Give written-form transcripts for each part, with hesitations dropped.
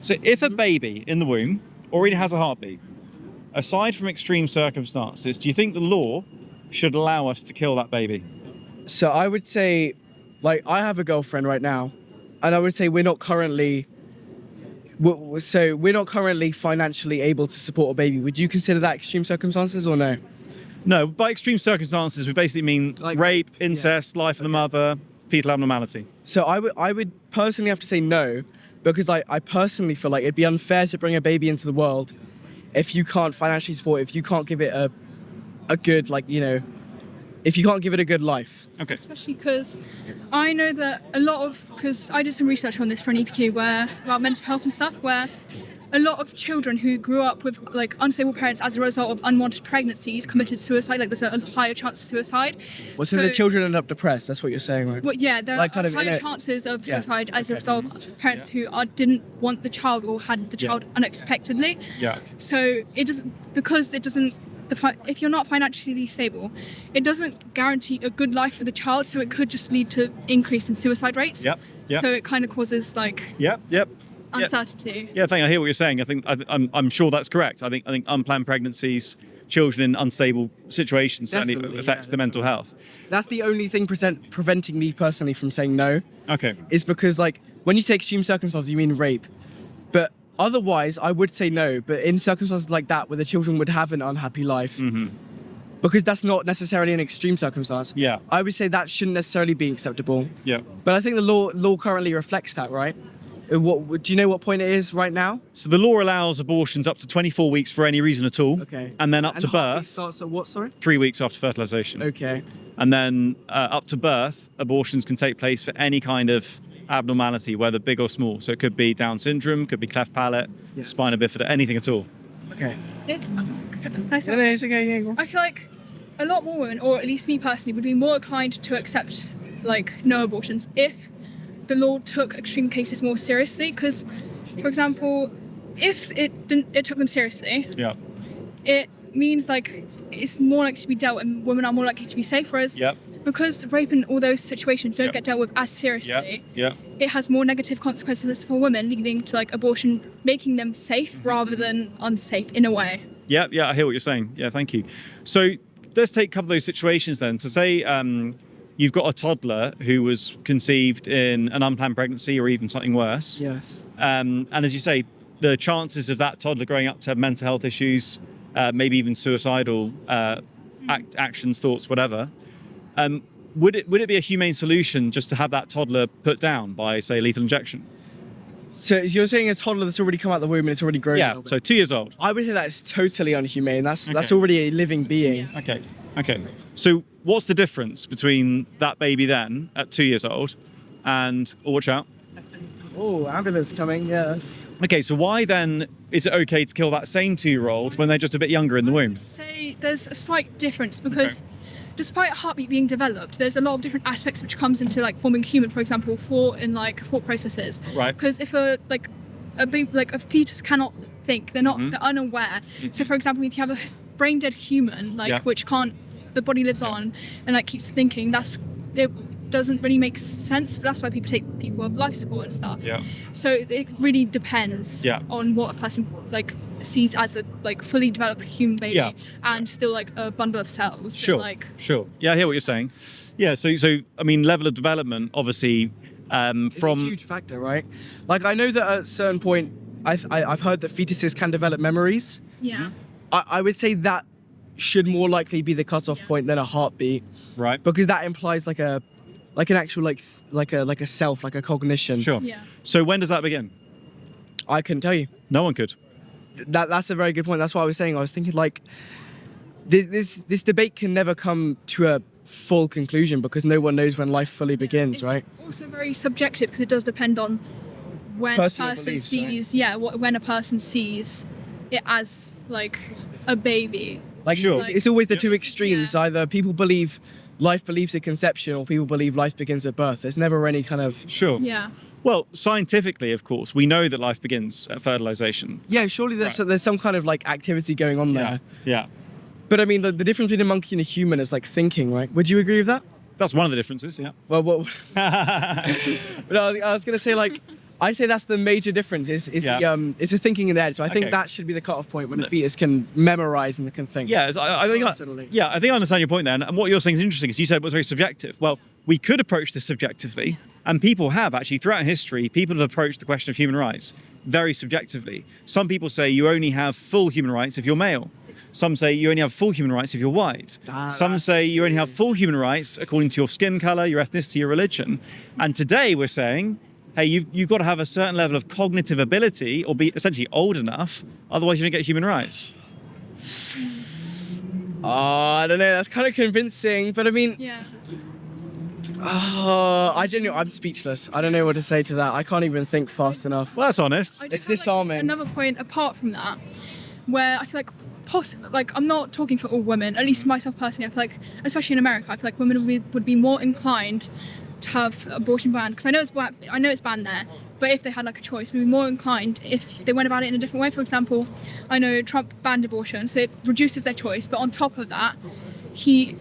So if a baby in the womb already has a heartbeat, aside from extreme circumstances, do you think the law should allow us to kill that baby? So I would say, like, I have a girlfriend right now, and I would say we're not currently financially able to support a baby. Would you consider that extreme circumstances or no? No, by extreme circumstances, we basically mean Like rape, incest, life of the mother, fetal abnormality. So I would personally have to say no, because I personally feel like it'd be unfair to bring a baby into the world if you can't financially support it, if you can't give it a good, like, you know, if you can't give it a good life. Okay. Especially because I know that because I did some research on this for an EPQ about mental health and stuff, where a lot of children who grew up with like unstable parents as a result of unwanted pregnancies committed suicide. Like there's a higher chance of suicide. Well, so the children end up depressed. That's what you're saying, right? Well, yeah, there Like, are kind of higher chances of suicide as a result of parents who didn't want the child or had the child unexpectedly. Yeah. So if you're not financially stable, it doesn't guarantee a good life for the child. So it could just lead to increase in suicide rates. Yep. So it kind of causes like Yep. uncertainty. Yeah, I hear what you're saying. I'm sure that's correct. I think unplanned pregnancies, children in unstable situations certainly affects the mental health. That's the only thing preventing me personally from saying no. Okay. Is because, like, when you say extreme circumstances, you mean rape. But otherwise, I would say no. But in circumstances like that, where the children would have an unhappy life, because that's not necessarily an extreme circumstance, Yeah. I would say that shouldn't necessarily be acceptable. Yeah. But I think the law currently reflects that, right? What do you know what point it is right now? So the law allows abortions up to 24 weeks for any reason at all. Okay. And then up to heartbeat birth, starts at what, sorry? 3 weeks after fertilization. Okay. And then up to birth, abortions can take place for any kind of abnormality, whether big or small. So it could be Down syndrome, could be cleft palate, spina bifida, anything at all. Okay. Can I say No, it's okay. Yeah, go on. I feel like a lot more women, or at least me personally, would be more inclined to accept like no abortions if the law took extreme cases more seriously. Because, for example, if it took them seriously, Yeah. it means like it's more likely to be dealt and women are more likely to be safe. Whereas because rape and all those situations don't get dealt with as seriously, it has more negative consequences for women, leading to like abortion, making them safe rather than unsafe in a way. Yeah, I hear what you're saying. Yeah, thank you. So let's take a couple of those situations then. To say you've got a toddler who was conceived in an unplanned pregnancy or even something worse. Yes. And as you say, the chances of that toddler growing up to have mental health issues, maybe even suicidal actions, thoughts, whatever. Would it be a humane solution just to have that toddler put down by, say, lethal injection? So you're saying a toddler that's already come out of the womb and it's already grown? Yeah, so 2 years old. I would say that's totally unhumane. That's already a living being. Okay. So what's the difference between that baby then at 2 years old and, watch out. Oh, ambulance coming, yes. Okay, so why then is it okay to kill that same 2-year-old when they're just a bit younger in the womb? I'd say there's a slight difference because despite a heartbeat being developed, there's a lot of different aspects which comes into like forming human, for example, thought processes. Right. Because if a fetus cannot think, they're unaware. So for example, if you have a brain dead human, which the body lives on and like keeps thinking, it doesn't really make sense. But that's why people take people with life support and stuff. Yeah. So it really depends on what a person like sees as a like fully developed human baby and still like a bundle of cells. Sure. Yeah, I hear what you're saying. Yeah. So I mean, level of development, obviously, It's a huge factor, right? Like I know that at a certain point, I've heard that fetuses can develop memories. Yeah. I would say that should more likely be the cutoff point than a heartbeat, right? Because that implies like an actual like a self, like a cognition. Sure. Yeah. So when does that begin? I couldn't tell you. No one could. That's a very good point. That's what I was saying. I was thinking like this debate can never come to a full conclusion because no one knows when life fully begins, right? It's also very subjective because it does depend on when Personal a person beliefs, sees, when a person sees it as like a baby. Like Sure. it's always the two extremes. Either people believe life believes at conception or people believe life begins at birth. There's never any kind of... Sure. Yeah. Well, scientifically, of course, we know that life begins at fertilization. Yeah, surely there's some kind of like activity going on there. Yeah. But I mean, the difference between a monkey and a human is like thinking, right? Would you agree with that? That's one of the differences, yeah. Well, but I was going to say, like, I'd say that's the major difference. Is it's a thinking in the head. So I think that should be the cutoff point when a fetus can memorize and can think. Yeah, I think I understand your point there. And what you're saying is interesting. Is you said it was very subjective. Well, we could approach this subjectively, and people have actually throughout history. People have approached the question of human rights very subjectively. Some people say you only have full human rights if you're male. Some say you only have full human rights if you're white. Some say you only have full human rights according to your skin color, your ethnicity, your religion. And today we're saying, hey, you've got to have a certain level of cognitive ability or be essentially old enough, otherwise you don't get human rights. I don't know. That's kind of convincing, but I mean, I'm speechless. I don't know what to say to that. I can't even think fast enough. Well, that's honest. It's disarming. Another point apart from that, where I feel like I'm not talking for all women, at least myself personally. I feel like, especially in America, I feel like women would be more inclined to have abortion banned, because I know it's banned there, but if they had like a choice, we'd be more inclined if they went about it in a different way. For example, I know Trump banned abortion, so it reduces their choice, but on top of that, I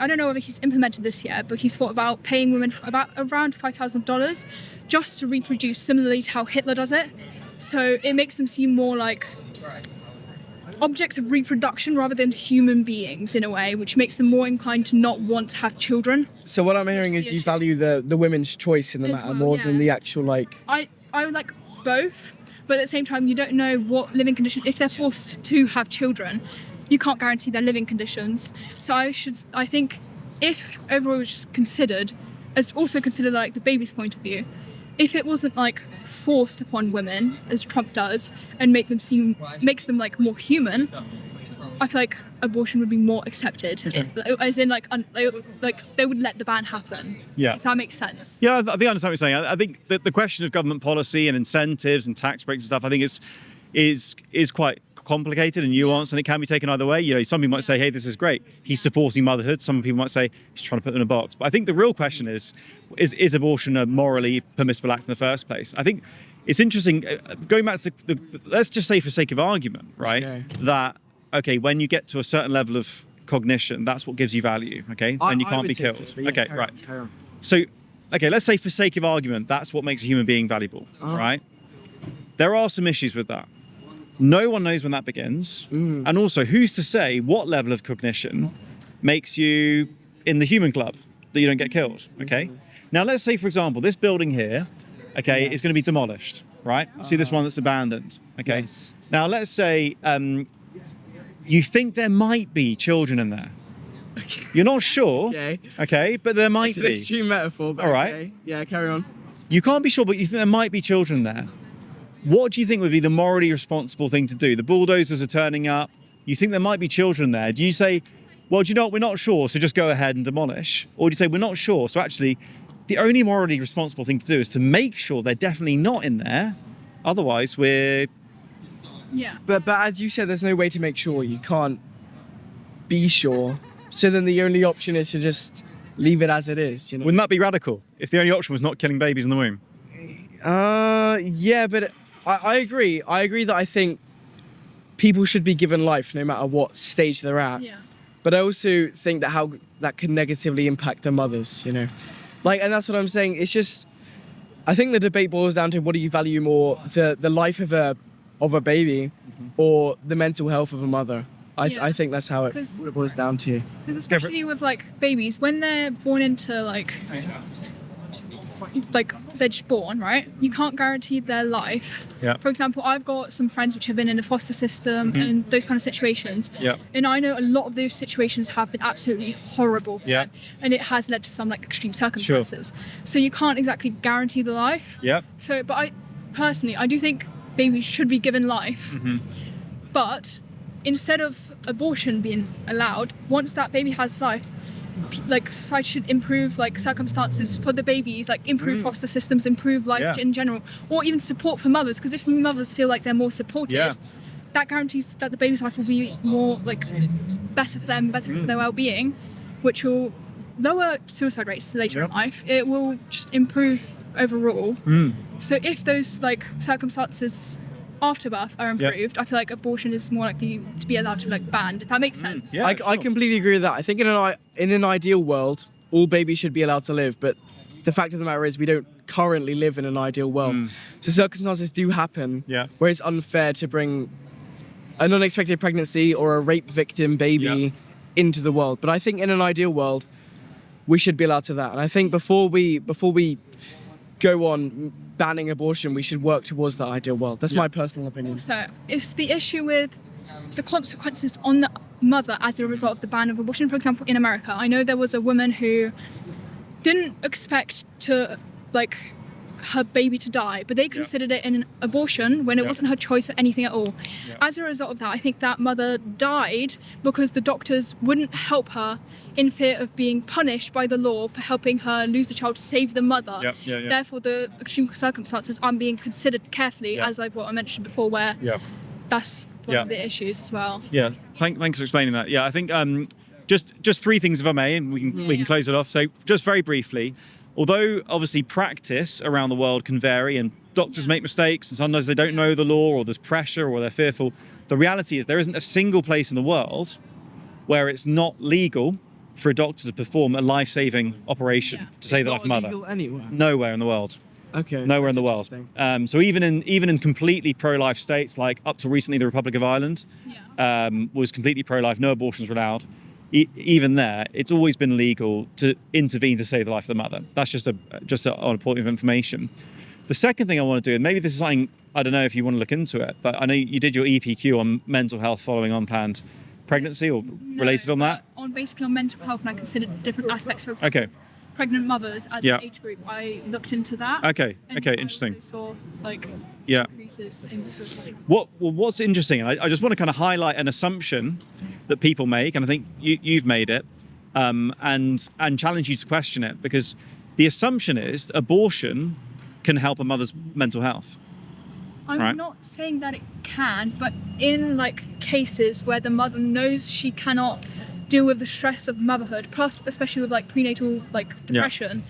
don't know whether he's implemented this yet, but he's thought about paying women about around $5,000 just to reproduce, similarly to how Hitler does it. So it makes them seem more like objects of reproduction rather than human beings in a way, which makes them more inclined to not want to have children. So what I'm hearing is you value the women's choice in the matter more than the actual like... I would like both, but at the same time you don't know what living condition, if they're forced to have children, you can't guarantee their living conditions. So I think if overall was just considered, as also considered like the baby's point of view, if it wasn't like forced upon women as Trump does and makes them like more human, I feel like abortion would be more accepted. As in like they would let the ban happen. Yeah. If that makes sense. Yeah, I think I understand what you're saying. I think that the question of government policy and incentives and tax breaks and stuff, I think is quite complicated and nuanced, and it can be taken either way. You know, some people might say, hey, this is great, he's supporting motherhood. Some people might say he's trying to put them in a box. But I think the real question is abortion a morally permissible act in the first place? I think it's interesting, going back to let's just say for sake of argument, right, that when you get to a certain level of cognition, that's what gives you value, and you can't be killed. Carry on. So let's say for sake of argument, that's what makes a human being valuable, right? There are some issues with that. No one knows when that begins. And also, who's to say what level of cognition makes you in the human club that you don't get killed, Now, let's say, for example, this building here, is going to be demolished, right? See this one that's abandoned, Yes. Now, let's say you think there might be children in there. You're not sure, but there might be. It's an extreme metaphor, but all right. Yeah, carry on. You can't be sure, but you think there might be children there. What do you think would be the morally responsible thing to do? The bulldozers are turning up. You think there might be children there. Do you say, well, do you know what? We're not sure, so just go ahead and demolish? Or do you say, we're not sure, so actually the only morally responsible thing to do is to make sure they're definitely not in there. Otherwise, we're... Yeah. But as you said, there's no way to make sure. You can't be sure. So then the only option is to just leave it as it is, Wouldn't that be radical if the only option was not killing babies in the womb? Yeah, but I agree. I agree that I think people should be given life no matter what stage they're at. Yeah. But I also think that how that could negatively impact their mothers, and that's what I'm saying. It's just, I think the debate boils down to what do you value more, the life of a baby or the mental health of a mother. I think that's how it boils down to. Because especially with like babies, when they're born into like they're just born, right? You can't guarantee their life. Yeah. For example, I've got some friends which have been in the foster system and those kind of situations. Yeah. And I know a lot of those situations have been absolutely horrible for them, and it has led to some like extreme circumstances. Sure. So you can't exactly guarantee the life. Yeah. So, but I do think babies should be given life. But instead of abortion being allowed, once that baby has life, like society should improve like circumstances for the babies, like improve foster systems, improve life in general, or even support for mothers, because if mothers feel like they're more supported, that guarantees that the baby's life will be more like better for them, better for their well-being, which will lower suicide rates later in life. It will just improve overall. So if those like circumstances after birth are improved, I feel like abortion is more likely to be allowed to be like banned, if that makes sense. Yeah, I completely agree with that. I think in an ideal world, all babies should be allowed to live, but the fact of the matter is we currently live in an ideal world. So circumstances do happen where it's unfair to bring an unexpected pregnancy or a rape victim baby into the world. But I think in an ideal world, we should be allowed to that. And I think before we go on banning abortion, we should work towards that ideal world. That's my personal opinion. Also, it's the issue with the consequences on the mother as a result of the ban of abortion. For example, in America, I know there was a woman who didn't expect to, like, her baby to die, but they considered it an abortion when it wasn't her choice or anything at all. As a result of that, I think that mother died because the doctors wouldn't help her in fear of being punished by the law for helping her lose the child to save the mother. Therefore, the extreme circumstances aren't being considered carefully, as I mentioned before, where that's one of the issues as well. Thanks for explaining that. I think just three things, if I may, and we can close it off. So just very briefly, although obviously practice around the world can vary and doctors make mistakes and sometimes they don't know the law or there's pressure or they're fearful, the reality is there isn't a single place in the world where it's not legal for a doctor to perform a life-saving operation to save the life of a mother. Illegal anywhere? Nowhere in the world. Okay. Nowhere in the world. So even in completely pro-life states, like up to recently the Republic of Ireland was completely pro-life, no abortions were allowed. Even there, it's always been legal to intervene to save the life of the mother. That's just a point of information. The second thing I want to do, and maybe this is something, I don't know if you want to look into it, but I know you did your EPQ on mental health following unplanned pregnancy or related on that? Basically on mental health, and I considered different aspects. For example, pregnant mothers as an age group, I looked into that. Okay, and interesting. I also saw increases in suicide. What's interesting, and I just want to kind of highlight an assumption that people make, and I think you've made it, and challenge you to question it, because the assumption is that abortion can help a mother's mental health. I'm not saying that it can, but in cases where the mother knows she cannot deal with the stress of motherhood, plus especially with prenatal depression.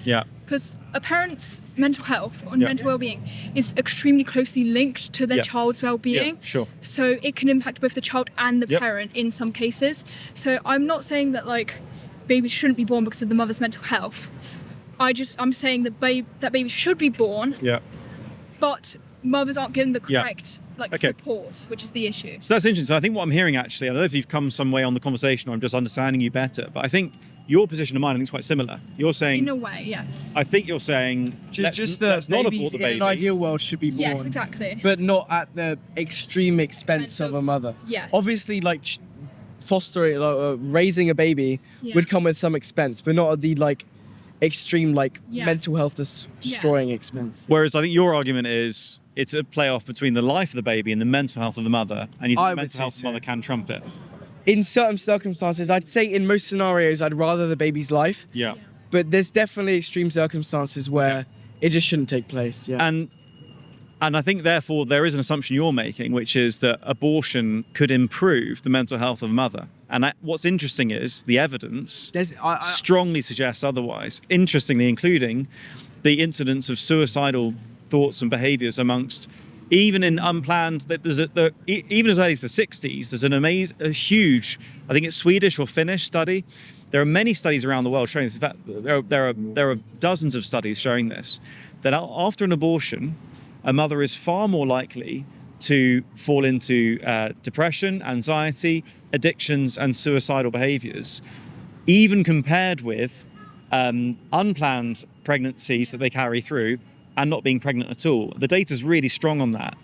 Because a parent's mental health and mental well-being is extremely closely linked to their child's well-being. So it can impact both the child and the parent in some cases. So I'm not saying that babies shouldn't be born because of the mother's mental health. I'm saying that baby should be born. But mothers aren't given the correct support, which is the issue. So that's interesting. So I think what I'm hearing, actually, I don't know if you've come some way on the conversation or I'm just understanding you better, but I think your position and mine, I think, is quite similar. You're saying, in a way, yes. I think you're saying, let's not abort the baby. In an ideal world should be born. Yes, exactly. But not at the extreme expense of a mother. Yes. Obviously, fostering, raising a baby would come with some expense, but not at the extreme mental health destroying expense. Whereas I think your argument is it's a playoff between the life of the baby and the mental health of the mother, and you think the mental health of the mother can trump it. In certain circumstances, I'd say in most scenarios, I'd rather the baby's life. But there's definitely extreme circumstances where it just shouldn't take place. And I think, therefore, there is an assumption you're making, which is that abortion could improve the mental health of a mother. And what's interesting is the evidence strongly suggests otherwise. Interestingly, including the incidence of suicidal thoughts and behaviours amongst, even in unplanned, even as early as the 60s, there's a huge, I think it's Swedish or Finnish study. There are many studies around the world showing this. In fact, there are dozens of studies showing this, that after an abortion, a mother is far more likely to fall into depression, anxiety, addictions, and suicidal behaviours, even compared with unplanned pregnancies that they carry through and not being pregnant at all. The data's really strong on that.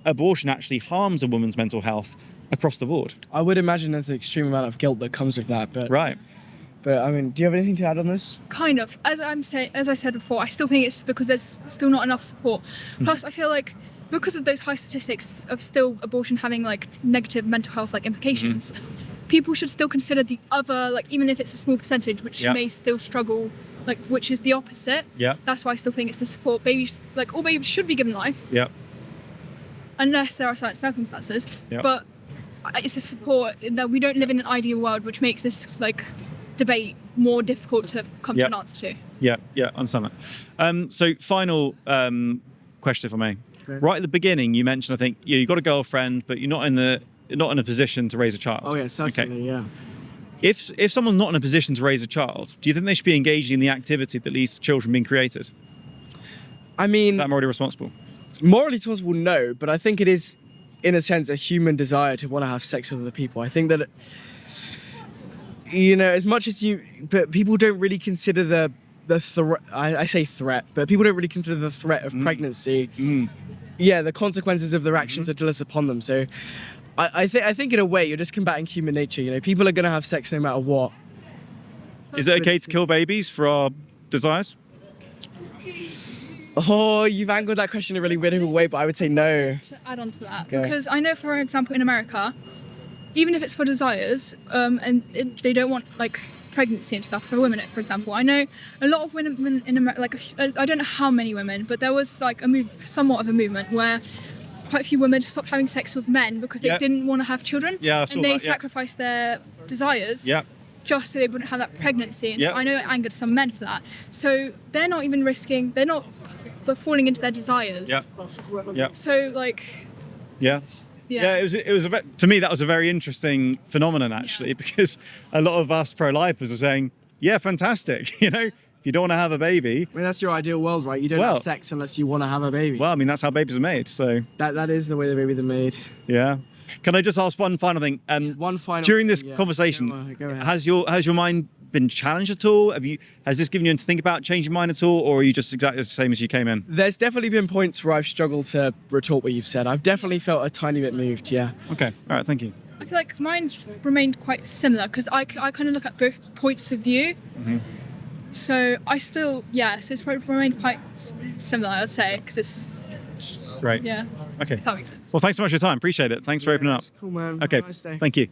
Abortion actually harms a woman's mental health across the board. I would imagine there's an extreme amount of guilt that comes with that. But But I mean, do you have anything to add on this? Kind of. As I said before, I still think it's because there's still not enough support. Plus, I feel like because of those high statistics of still abortion having negative mental health implications, people should still consider the other, even if it's a small percentage, which may still struggle, which is the opposite. That's why I still think it's the support. Babies, all babies should be given life. Unless there are certain circumstances. But it's a support that we don't live in an ideal world, which makes this debate more difficult to come to an answer to. Understand that. So final question, if I may. Okay. Right at the beginning, you mentioned, I think, you've got a girlfriend, but you're not in a position to raise a child. Oh yeah, certainly, yeah. If someone's not in a position to raise a child, do you think they should be engaging in the activity that leads to children being created? I mean, Is that morally responsible? morally responsible, no, but I think it is, in a sense, a human desire to want to have sex with other people. I think that, you know, as much as but people don't really consider the threat. I say threat, but people don't really consider the threat of pregnancy. Yeah, the consequences of their actions are jealous upon them. So, I think in a way you're just combating human nature. You know, people are gonna have sex no matter what. Is it okay to kill babies for our desires? Oh, you've angled that question in a really weird way, but I would say no. To add on to that, Okay. because I know, for example, in America, even if it's for desires, they don't want like pregnancy and stuff for women, for example. I know a lot of women in America, like I don't know how many women, but there was like somewhat of a movement where quite a few women stopped having sex with men because they didn't want to have children, Yeah, I saw and they that, yeah. sacrificed their desires. Yeah. Just so they wouldn't have that pregnancy. And Yeah. I know it angered some men for that. So they're not even risking, they're falling into their desires. Yeah. Yeah. So like, Yeah. yeah. It was to me that was a very interesting phenomenon actually, because a lot of us pro-lifers are saying, yeah, fantastic. You know, if you don't want to have a baby, I mean, that's your ideal world, right? You don't have sex unless you want to have a baby. well, I mean, that's how babies are made. So That is the way the babies are made. yeah. Can I just ask one final thing? One final during this thing, yeah. conversation, Go ahead. has your mind been challenged at all? Has this given you to think about changing your mind at all, or are you just exactly the same as you came in? There's definitely been points where I've struggled to retort what you've said. I've definitely felt a tiny bit moved, yeah. Okay. All right. Thank you. I feel like mine's remained quite similar because I kind of look at both points of view. So I still, so it's remained quite similar, I'd say, because it's, Right. yeah. Okay. That makes sense. Well, thanks so much for your time. Appreciate it. Thanks for opening up. Cool, man. Okay. Have a nice day. Thank you.